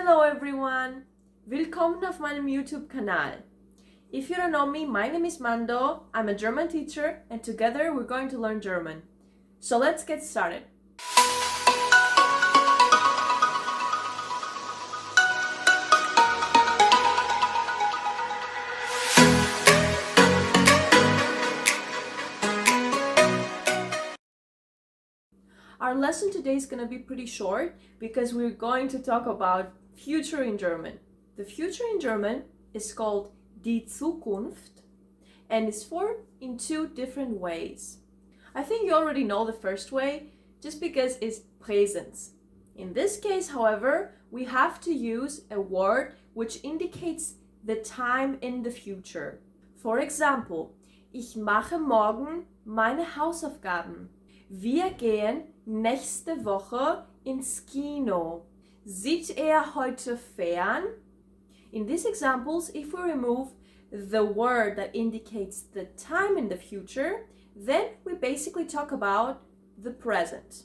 Hello everyone! Willkommen auf meinem YouTube-Kanal. If you don't know me, my name is Mando, I'm a German teacher and together we're going to learn German. So let's get started. Our lesson today is going to be pretty short because we're going to talk about future in German. The future in German is called die Zukunft and is formed in two different ways. I think you already know the first way just because it's presence. In this case, however, we have to use a word which indicates the time in the future. For example, ich mache morgen meine Hausaufgaben. Wir gehen nächste Woche ins Kino. Sieht heute fern? In these examples, if we remove the word that indicates the time in the future, then we basically talk about the present.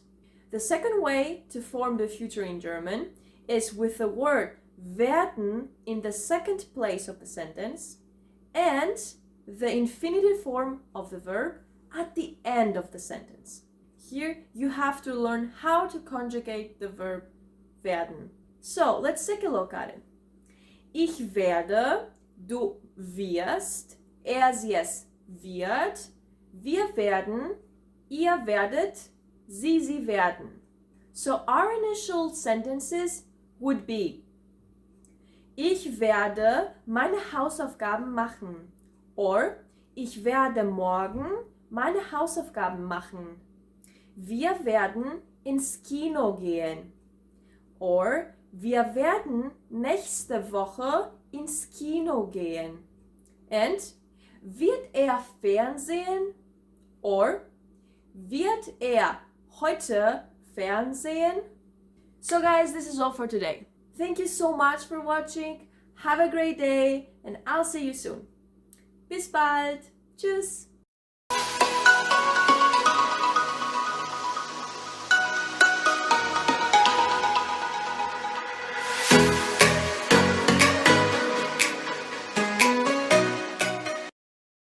The second way to form the future in German is with the word verden in the second place of the sentence and the infinitive form of the verb at the end of the sentence. Here you have to learn how to conjugate the verb werden. So let's take a look at it. Ich werde, du wirst, sie es wird, wir werden, ihr werdet, sie werden. So our initial sentences would be Ich werde meine Hausaufgaben machen or ich werde morgen meine Hausaufgaben machen. Wir werden ins Kino gehen. Or wir werden nächste Woche ins Kino gehen. And wird Fernsehen? Or wird heute Fernsehen? So guys, this is all for today. Thank you so much for watching. Have a great day and I'll see you soon. Bis bald. Tschüss.